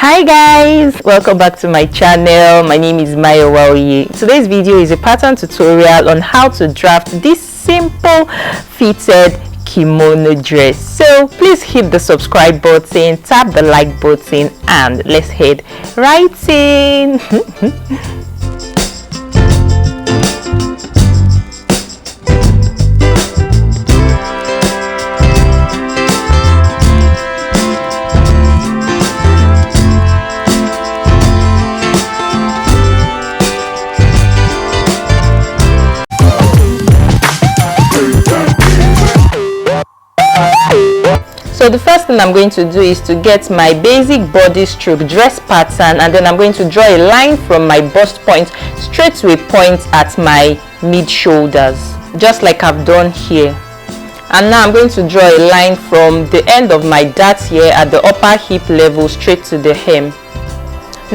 Hi guys, welcome back to my channel. My name is BODICE. Today's video is a pattern tutorial on how to draft this simple fitted kimono dress. So please hit the subscribe button, tap the like button, and let's head right in. So the first thing I'm going to do is to get my basic body stroke dress pattern, and then I'm going to draw a line from my bust point straight to a point at my mid shoulders, just like I've done here. And now I'm going to draw a line from the end of my dart here at the upper hip level straight to the hem.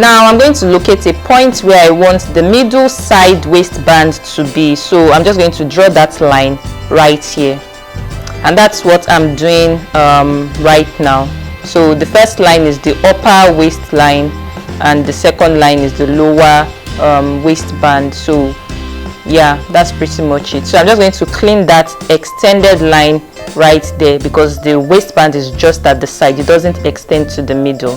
Now I'm going to locate a point where I want the middle side waistband to be, so I'm just going to draw that line right here. And that's what I'm doing right now. So the first line is the upper waistline and the second line is the lower waistband. So yeah, that's pretty much it. So I'm just going to clean that extended line right there because the waistband is just at the side, it doesn't extend to the middle.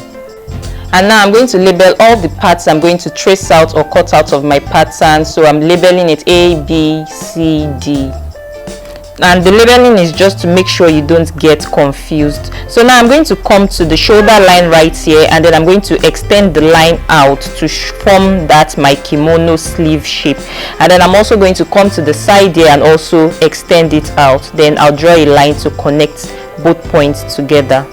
And now I'm going to label all the parts I'm going to trace out or cut out of my pattern. So I'm labeling it A, B, C, D. And the labeling is just to make sure you don't get confused. So now I'm going to come to the shoulder line right here, and then I'm going to extend the line out to form that my kimono sleeve shape. And then I'm also going to come to the side here and also extend it out. Then I'll draw a line to connect both points together.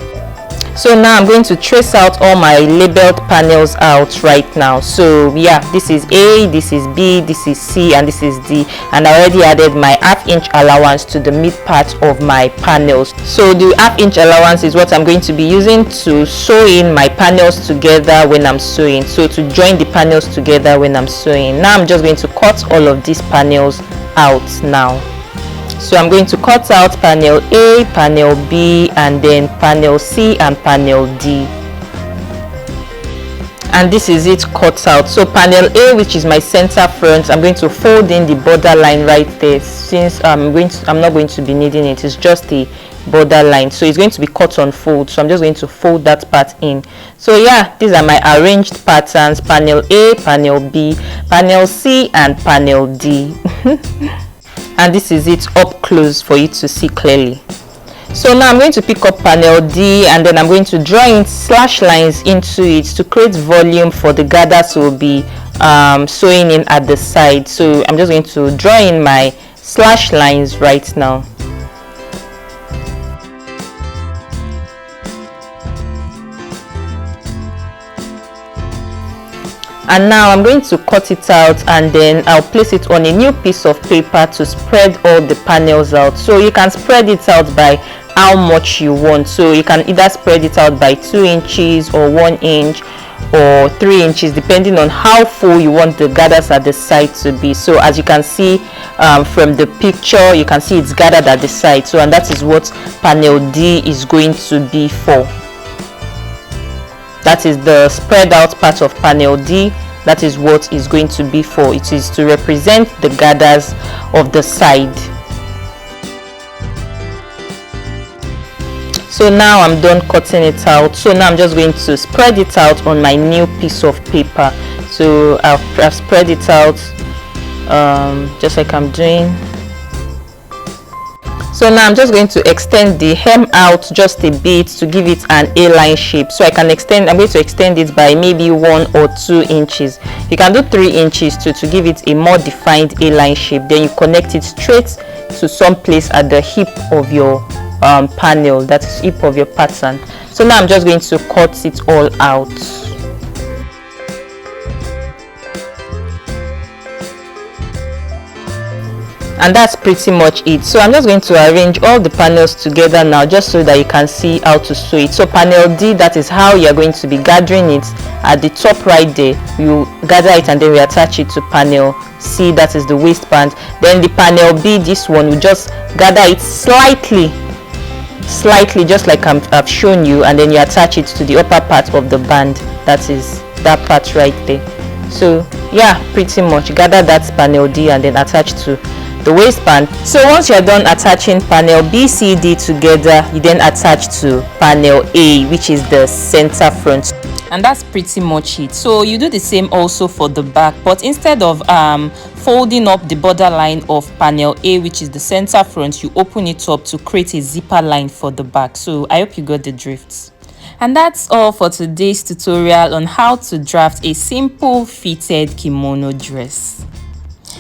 So now I'm going to trace out all my labeled panels out right now. So yeah, this is A, this is B, this is C, and this is D. And I already added my ½ inch allowance to the mid part of my panels. So the ½ inch allowance is what I'm going to be using to sew in my panels together when I'm sewing. So to join the panels together when I'm sewing. Now I'm just going to cut all of these panels out now. So I'm going to cut out panel A, panel B, and then panel C and panel D. And this is it cut out. So panel A, which is my center front, I'm going to fold in the border line right there, since I'm not going to be needing it. It's just the border line, so it's going to be cut on fold. So I'm just going to fold that part in. So yeah, these are my arranged patterns: panel A, panel B, panel C, and panel D. And this is it up close for you to see clearly. So now I'm going to pick up panel D, and then I'm going to draw in slash lines into it to create volume for the gathers we'll be sewing in at the side. So I'm just going to draw in my slash lines right now. And now I'm going to cut it out, and then I'll place it on a new piece of paper to spread all the panels out. So you can spread it out by how much you want. So you can either spread it out by 2 inches or 1 inch or 3 inches, depending on how full you want the gathers at the side to be. So as you can see from the picture, you can see it's gathered at the side. So, and that is what panel D is going to be for. That is the spread out part of panel D. That is what is going to be for. It is to represent the gathers of the side. So now I'm done cutting it out. So now I'm just going to spread it out on my new piece of paper. So I've spread it out just like I'm doing. So now I'm just going to extend the hem out just a bit to give it an A-line shape. So I'm going to extend it by maybe 1 or 2 inches. You can do 3 inches to give it a more defined A-line shape. Then you connect it straight to some place at the hip of your panel, that is hip of your pattern. So now I'm just going to cut it all out. And that's pretty much it. So I'm just going to arrange all the panels together now, just so that you can see how to sew it. So panel D, that is how you're going to be gathering it. At the top right there, you gather it and then we attach it to panel C, that is the waistband. Then the panel B, this one, we just gather it slightly just like I've shown you, and then you attach it to the upper part of the band, that is that part right there. So yeah, pretty much gather that panel D and then attach to the waistband. So once you're done attaching panel B, C, D together, you then attach to panel A, which is the center front. And that's pretty much it. So you do the same also for the back, but instead of folding up the borderline of panel A, which is the center front, you open it up to create a zipper line for the back. So I hope you got the drift. And that's all for today's tutorial on how to draft a simple fitted kimono dress.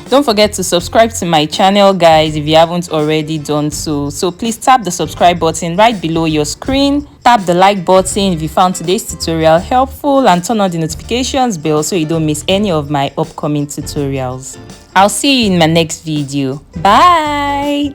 Don't forget to subscribe to my channel, guys, if you haven't already done so. So please tap the subscribe button right below your screen. Tap the like button if you found today's tutorial helpful, and turn on the notifications bell so you don't miss any of my upcoming tutorials. I'll see you in my next video. Bye!